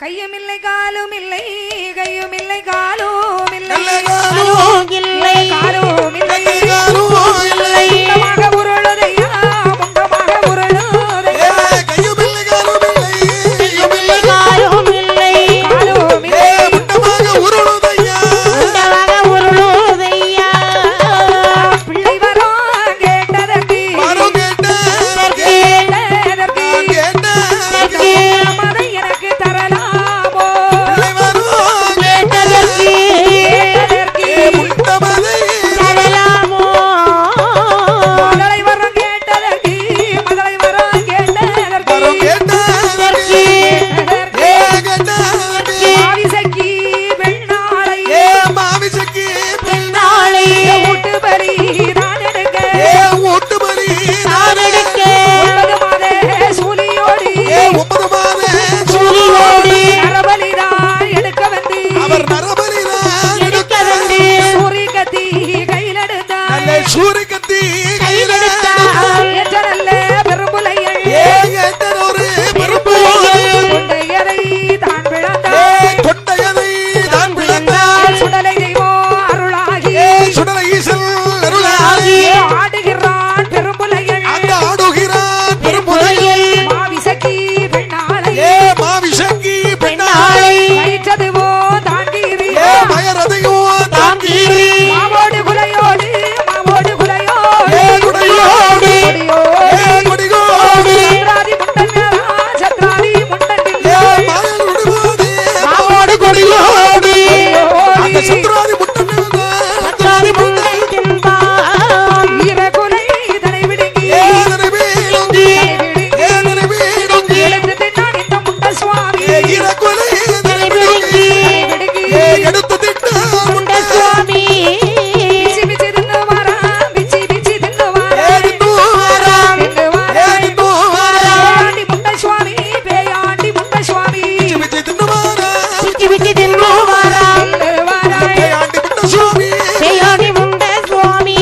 கையும் இல்லை காலும் இல்லை கையும் இல்லை காலும் இல்லை காலும் இல்லை காலும் இல்லை காலும் இல்லை முண்டமாக உருளுதையா முண்டமாக உருளுதையா கையும் இல்லை காலும் இல்லை கையும் இல்லை காலும் இல்லை காலும் இல்லை முண்டமாக உருளுதையா முண்டமாக உருளுதையா பிள்ளை வரும் கேட்டதற்கு வரும் கேட்டதற்கு மதை எனக்கு தரலாமோ பிள்ளை வரும் கேட்டதற்கு முண்டமதை தரலாமோ மகளை வரும் கேட்டதற்கு மகளை வரும் கேட்டதற்கு வரும் கேட்டதற்கு கேட்டதற்கு ஆவிசக்கி பெண்ணாளை மாவிசக்கி பெண்ணாளை ஊட்டு பலி நான் எடுக்க ஊட்டு பலி நான் எடுக்க 9 மாதே சூலியோடி 9 மாதே சூலியோடி நரபலிதான் எடுக்க வந்து அவர் நரபலிதான் எடுக்க வந்து சூரி கத்தி கையில் எடுத்தான் நல்ல சூரி கத்தி கையில் எடுத்தான் ஏற்ற நல்ல பெரும்புலைகள் ஏற்றனொரு பெரும்புலைகள் கொண்டையதை தான் பிளந்தான் கொண்டையதை தான் பிளந்தான் சுடலை தெய்வம் அருளாகி சுடலை ஈசல் அருளாகி ஆடுகிறான் பெரும்புலைகள் அந்த ஆடுகிறான் பெரும்புலைகள் மாவிசக்கி பெண்ணாளை மாவிசங்கி பெண்ணாளை வயிற்றதுவோ தாங்கீரி மயரதையோ தாங்கீரி மாவோடு குலையோடு மாவோடு குலையோடு குடையோடு கொடியோடு சத்ராதி முண்டனரா சத்ராதி முண்டனில் மாயனுடுவோடு மாவோடு கொடியோடு அந்த சத்ராதி முட்டனே சத்ராதி முட்டன் தின்பான் ஈரகுலை இதனை விடுங்கி ஏதனை வீடுங்கி ஏதனை வீடுங்கி எடுத்து தின்னான் இந்த முண்ட சுவாமி ஈரக்குலை ஏதனை வீடுங்கி விடுங்கி எடுத்து திட்ட முண்ட சுவாமி பிச்சி பிச்சி தின்னு வாரா பிச்சி பிச்சி தின்னு வாரா ஏறிட்டு வாராம் தின்னு வாரா ஏறிட்டு வாராம் பேயாண்டி முண்ட சுவாமி பேயாண்டி முண்ட சுவாமி விச்சி தின்னு வாராம் விச்சி தின்னு வாரா தின்னு வாரா ஆண்டி முண்ட சுவாமி பேயாண்டி முண்ட சுவாமி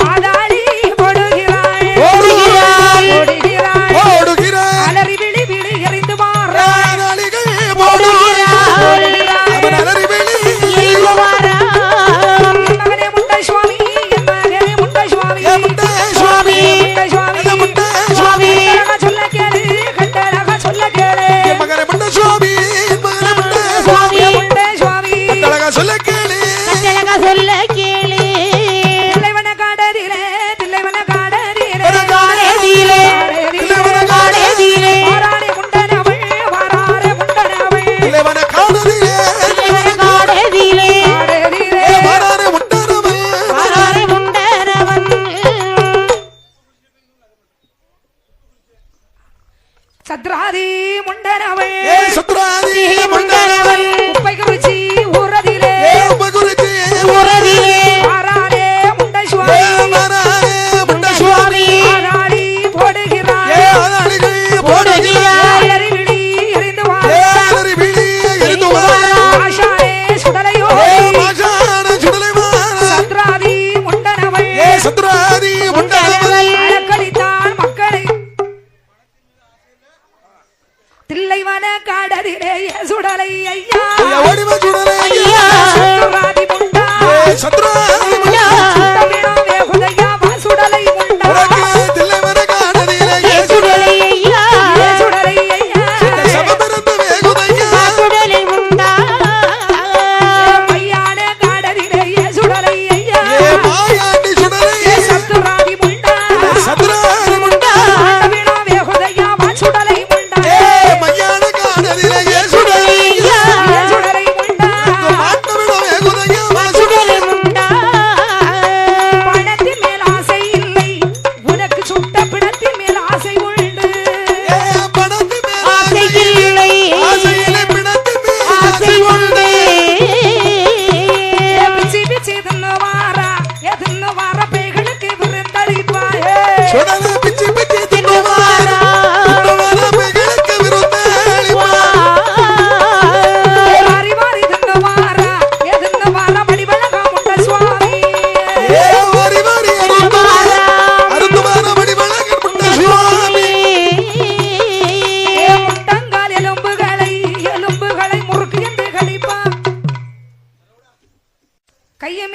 ஆடாடி போடுகிறாள் ஓடுகிறாள் ஓடுகிறாள் ஓடுகிறாள் அலறி விழி விழி எறிந்து வாரா நாளிகள் போடுகிறாள் அவன் அலறி வெளி மகனே முண்ட சுவாமி என் மகனே முண்ட சுவாமி முண்ட சுவாமி முண்ட சுவாமி முண்ட சுவாமி கண்டழகா சொல்ல கேளு கண்டழகா சொல்ல கேளு மகனை முண்ட சுவாமி மகனை முண்ட சுவாமி முண்ட சுவாமி அழகா சொல்ல கேளு தில்லைவன காடதிலே தில்லைவன காடதிலே காடதிலே, தில்லைவன காடதிலே, வாராரே முண்டனவள் வாராரே முண்டனவள் இளைவன காணதிலே காடதிலே மாறாரே முண்டரவன் சத்ராதி முண்டனவள் சுத்ராதி முண்டரவன் உப்பை குறிச்சி ஊரதிலே உபகுருச்சி வாராரே முண்ட சுவாமி மாறாரே முண்ட சுவாமி ஆடாடி போடுகிறார் ஆதாளிகள் போடுகிறார் அலறி விழி எறிந்து வாரா ஏறி விழி எரிந்து வாராம் ஆஷாரே சுடலையோ மாஷான சுடலை வாராம் சத்ராதி முண்டனவள் சுத்ராதி முண்டரவன் அலக்களித்தான் மக்களை தில்லைவன காடதிலே சுடலை ஐயா ஓடிவ சுடலை ஐயா சத்ராதி முண்டா சத்ராதி முண்டா சுட்டமிடாவே உதயா சுடலை முண்டா உனக்கு தில்லைவன காணதிலே சுடலை ஐயா சமபிறந்த வேகுதையா மையான காடதிலே சுடலை ஐயா மாயாண்டி சுடலை சத்ராதி முண்டா சத்ராதி முண்டா சுட்டமிடாவே உதயா சுடலை முண்டா மையான காணதிலே சுடலை சுடலை முண்டா மாட்டவிட வேகுதையா சுடலை முண்டா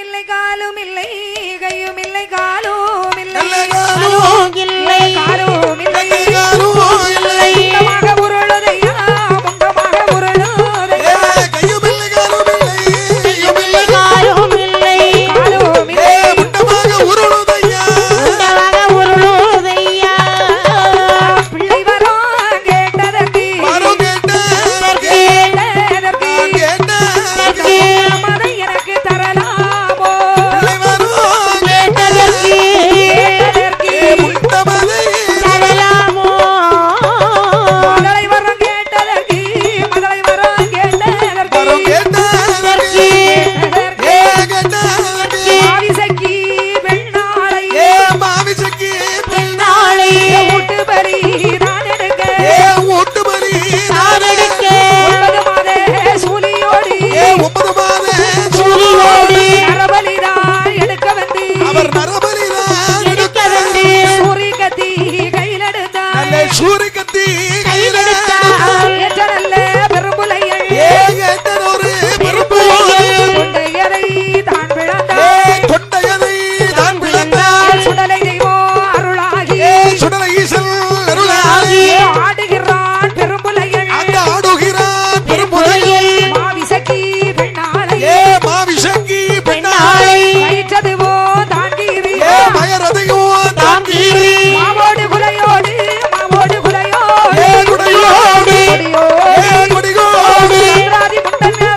இல்லை காலும் இல்லை கையும் இல்லை காலும் இல்லை காலும் இல்லை காலும் இல்லை முண்டமாக உருளுதையா முண்டமாக உருளுதையா கையும் இல்லை காலும் இல்லை காலும் இல்லை காலும் இல்லை முண்டமாக உருளுதையா உருளுதையா பிள்ளை வரம் கேட்டதற்கு வரம் கேட்டதற்கு மதை எனக்கு தரலாமோ பிள்ளை வரம் கேட்டதற்கு கேட்டதற்கு முண்டமதை தரலாமோ மதலை வரம் கேட்டதற்கு மதலை வரம் கேட்டதற்கு வரம் கேட்டதற்கு கேட்டதற்கு ஆவிசக்கி பெண்ணாளை மாமிசக்கி நாளை ஊட்டுபரி நான் எடுக்க ஊட்டுமணி நாடெடுக்க 9 மாத சூலியோடு 9 மாத சூரியோடு நரபலிதான் எடுக்க வந்து அவர் நரபலிதான் எடுக்க வந்து சூரி கத்தி கையில் எடுத்தான் நல்ல சூரியகத்தி கையிலெடுத்தால் ஏற்ற நல்ல பெரும்புலைகள் ஏகத்தனொரு பெரும்பு கொண்டையரை தான் பிளந்தான் கொண்டையதை தான் பிளந்தார் சுடலை தெய்வம் அருளாகி சுடல ஈசல் அருளாகி ஆடுகிறான் பெரும்புலைகள் அந்த ஆடுகிறான் பெரும்புலையில் மாவிசக்கி பெண்ணாளை மாவிசங்கி பெண்ணாளை வயிற்றதுவோ தாங்கீரி பயரதையோ தாங்கீரி மாவோடு குலையோடு மாவோடு குலையோடு குடையோடு கொடியோடு சத்ராதி முண்டனேரா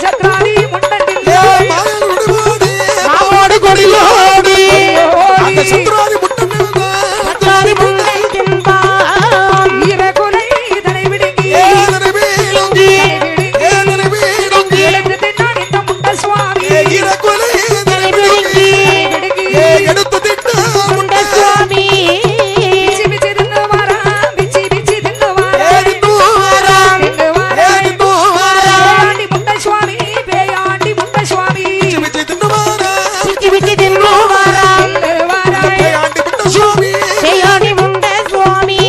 சத்ராதி முண்டனில் மாயனுடுவோடு மாவோடு கொடியோடு அந்த சத்ராதி முட்டமே சத்ராதி முண்டை தின்பான் ஈரகுலை இதனை விடுங்கி ஏதனை வீடுங்கி ஏதனை வீடுங்கி எழுந்து தின்னான் இந்த முண்ட சுவாமி இறக்குலை ஏதனை வீடுங்கி விடுங்கி எடுத்து திட்ட முண்ட சுவாமி பிச்சி பிச்சி தின்னு வாரா பிச்சி பிச்சி தின்னு வாரா ஏடித்து வாராம் தின்னு வாரா ஏடித்து வாராம் பேயாண்டி முண்ட சுவாமி பேயாண்டி முண்ட சுவாமி விச்சி தின்னு வாராம் பிச்சு பிச்சு தின்னுவாரா தின்னு வாரா ஆண்டி முட்ட சுவாமி செய்யாடி முண்ட சுவாமி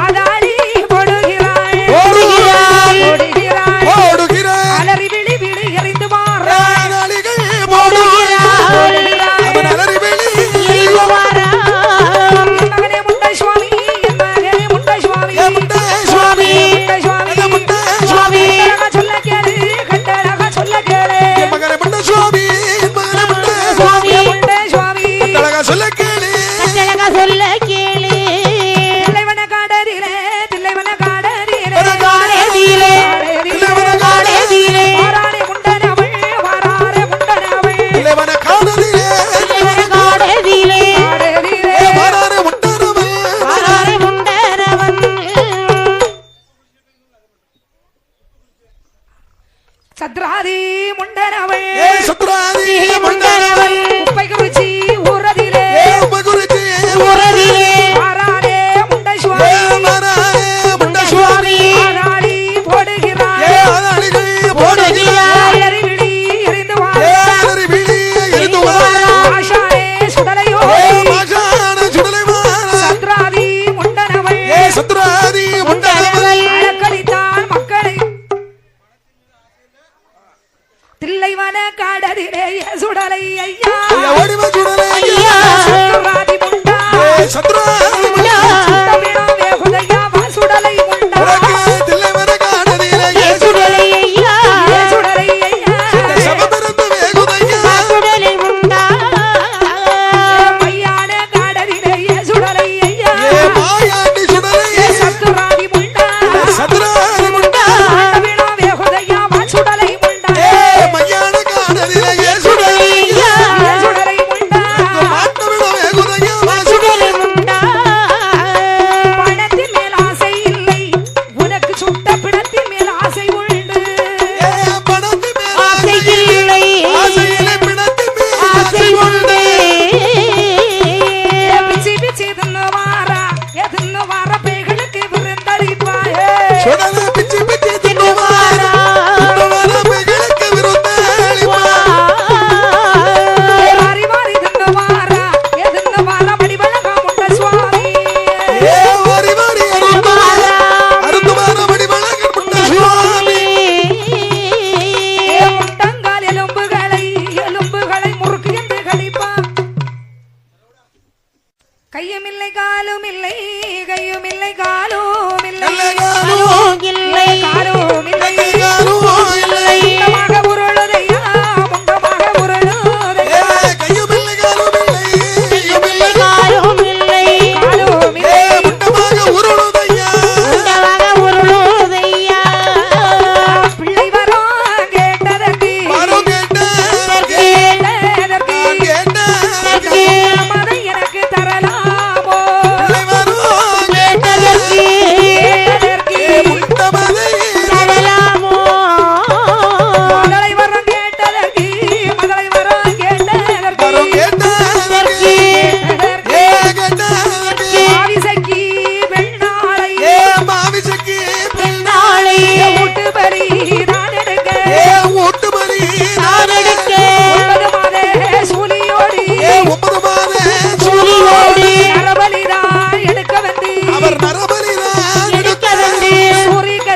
ஆதாளி போடுகிறாள் ஓடுகிறாள் ஓடுகிறாள் ஓடுகிறார் அலறி விழி விழி எறிந்து வாரா நாளிகள் போடுகிறார் ஓடுகிறாள் அவன் அலறி வெளி எய்யுவாரா மகனே முண்ட சுவாமி என் மகனே முண்ட சுவாமி முட்ட சுவாமி முண்ட சுவாமி அந்த முட்ட சுவாமி கண்டழகா சொல்ல கேளு கண்டழகா சொல்ல கேளு என் மகனை முட்ட சுவாமி என் மகனை முட்ட சுவாமி முண்ட சுவாமி அழகா சொல்ல கேளு கட்டழகா சொல்ல கேளு தில்லைவன காடறிலே தில்லைவன காடறிலே காடேதியிலே காடேதியிலே வாராரே முண்டனவள் வாராரே முண்டனவள் இளைவன காதலிலே காடேதியிலே காடறிலே மாறாறு முட்டரவன் ஆறாரை முண்டரவன் சத்ராதி முண்டனவள் சத்ராதி முண்டரவன் குப்பை குறிச்சி ஊரதிலே மகுருஜி உறவிலே வாராரே முண்ட சுவாமி மாறாறு முட்ட சுவாமி ஆராளி போடுகிறாள் ஆதாளிகள் போடுகிறாள் அலறி விழி எறிந்து வாரா அலறி விழி எரிந்து வாரா ஆஷாரே சுடலையோ மாஷான சுடலைவாரா சத்ராதி முண்டனவள் சத்ராதி முட்டரவன் அழக்களித்தாள் மக்களை தில்லைவன காடதிலே சுடலை ஐயா ஓடிவ சுடலை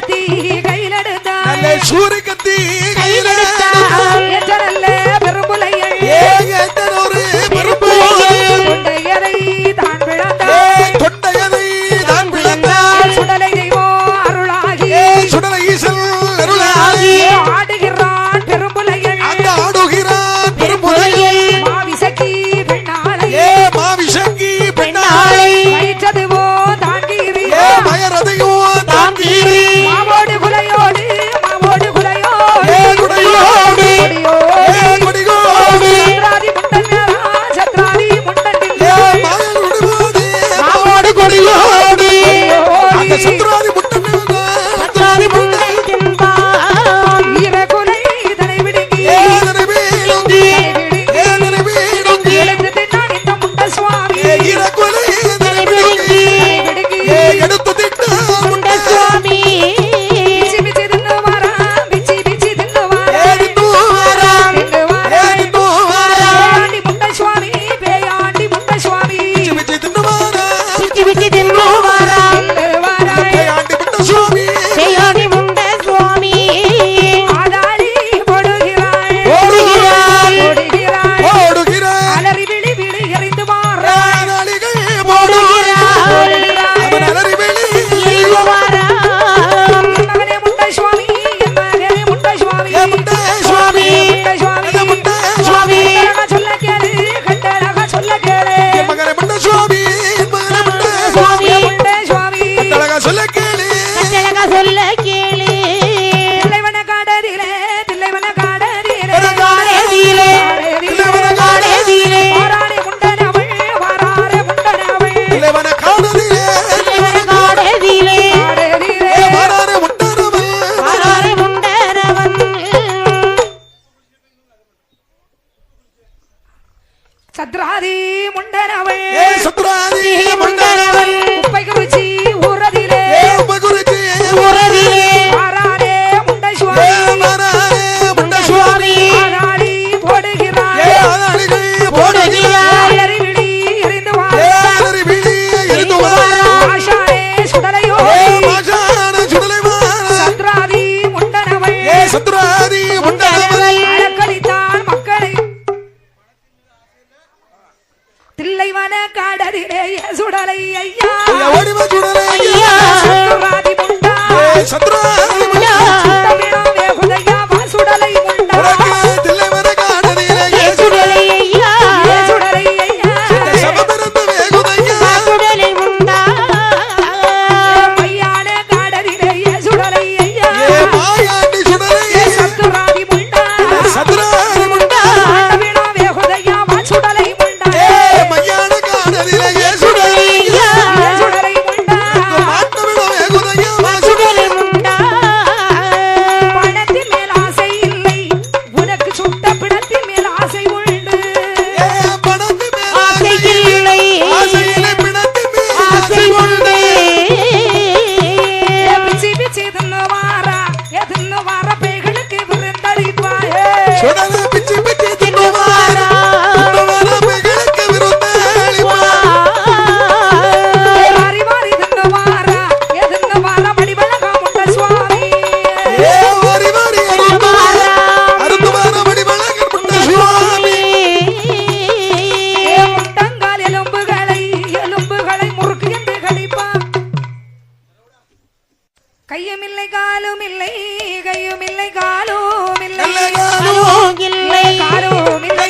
கத்தி கையில் எடுத்தார் நல்ல சூரி கத்தி கையில் கையிலெடுத்தார். ஏற்ற நல்ல பெரும்புலைகள் ஏகத்தனொரு பெரும்பு கொண்டையரை தான் பிளந்தார் தொண்டையதை தான் பிளந்தார் சுடலை தெய்வம் அருளாகி சுடலை ஈசல் அருளாகி ஆடுகிறான் பெரும்புலைகள் அந்த ஆடுகிறான் பெரும்புலையில் மாவிசக்கி பெண்ணாளை மாவிசங்கி பெண்ணாளை வயிற்றதுவோ தாங்கீரி மயரதையோ தாங்கீரி மாவோடு குலையோடு மாவோடு குடையோடு கொடியோடு கொடியோடு சத்ராதி முண்டன்யா சத்ராதி முண்டனில் மாயனுடுவாதே மாவோடு கொடியோடு அந்த சத்ராதி முட்டமே சத்ராதி முண்டை தின்பான். ஈரகுலை இதனை விடுங்கி ஏதனை வீழுங்கி ஏதனை வீழுங்கி எழுந்து தின்னான் இந்த முண்ட சுவாமி இறக்குலை ஏதனை விழுங்கி விடுங்கி எடுத்து திட்டு முண்ட சுவாமி பிச்சி பிச்சி தின்னு வாரா பிச்சி பிச்சி தின்னு வாரா ஏடித்து வாரா தின்னு வாரா ஏடித்து வாரா பேயாண்டி முண்ட சுவாமி பேயாண்டி முண்ட சுவாமி விச்சி தின்னு வாரா பிச்சி பிச்சி தின்னுவாரா. தின்னு வாரா ஆண்டி முட்ட சுவாமி செய்யாடி முண்ட சுவாமி ஆடாடி போடுகிறாள் ஓடுகிறாள். ஓடுகிறாள் ஓடுகிறான் அலறி விழி விழி எறிந்து வாரா நாளிகை ஓடுகிறாள். ஓடுகிறாள் அவன் அலறி வெளி எழுவாரா. மகனே முண்ட சுவாமி என் மகனே முண்ட சுவாமி முட்ட சுவாமி முண்ட சுவாமி முட்ட சுவாமி கட்டழகா சொல்ல கேளு கட்டழகா சொல்ல கேளு மகனை முட்ட சுவாமி மகனை முட்ட சுவாமி முண்ட சுவாமி அழகா சொல்ல கேளு கட்டழகா சொல்ல கேளு. தில்லைவன காடதிலே தில்லைவன காடதிலே காடதிலே, காடதிலே, வாராரே முண்டனவள் வாராரே முண்டனவள் இளைவன காதலிலே இவன காடதிலே, காடதிலே மாறாறு முட்டரவன் வராரே முண்டரவன். சத்ராதி முண்டனவள் சத்ராதி முண்டரவன் குப்பை குறிச்சி ஊரதிலே பகுருக்கு உறவிலே வாராரே முண்ட சுவாமி மாறாறு முட்ட சுவாமி ஆடாடி போடுகிறாள் ஆதாளிகை போடுகிறாள். அலறி விழி எறிந்து வாரா அலறி விழி எரிந்து வாரா ஆஷாரே சுடலையோ மாஷான சுடலை வாரா சத்ராதி முண்டனவள் சத்ராதி முட்டரவன் அலக்களித்தான் மக்களை தில்லைவன காடதிலே சுடலை ஐயா ஓடிவ சுடலை ஐயா. சத்ராதி முண்டா சத்ராதி முட்ட தமிழா வேகுதையா சுடலை முண்டா உனக்கு தில்லைவன காதலிலே சுடலை ஐயா, சுடலை ஐயா சமபிறந்த வேகுதையா சுடலை முண்டா. மையான காடதிலே சுடலை ஐயா மாயாண்டி சுடலை சத்ராதி முண்டா சத்ராதி முட்ட தமிழா வேகுதையா சுடலை முண்டா மையான காதலிலே சுடலை ஐயா, சுடலை முண்டா மாட்டவிட வேகுதையா சுடலை முண்டா. பணத்தின் மேல் ஆசை இல்லை உனக்கு சுட்ட பிணத்தின் மேல் ஆசை உண்டு பணத்து மேல் ஆசை இல்லை, ஆசையிலே பிணத்து மேல் ஆசை உண்டு. பிச்சி பிச்சி தின்னு வார பேய்களுக்கு விருந்தளிப்பாயே சுடலை பிச்சு பிச்சு தின்னுவாரா தின்னுவாரா பெகளுக்கு விருந்தாளிவா வாரி வாரி தின்னு வார மடிவழகா முண்ட சுவாமி வாரி வாரி அருந்துவாரா அருந்துவாரா மடிவழகர் முட்ட சுவாமி முட்டங்கால் எலும்புகளை முறுக்கு என்று கழிப்பான் கையும் இல்லை காலும் இல்லை கையும் இல்லை காலும் இல்லை நல்ல காலம் காலும் இல்லை, காலும் இல்லை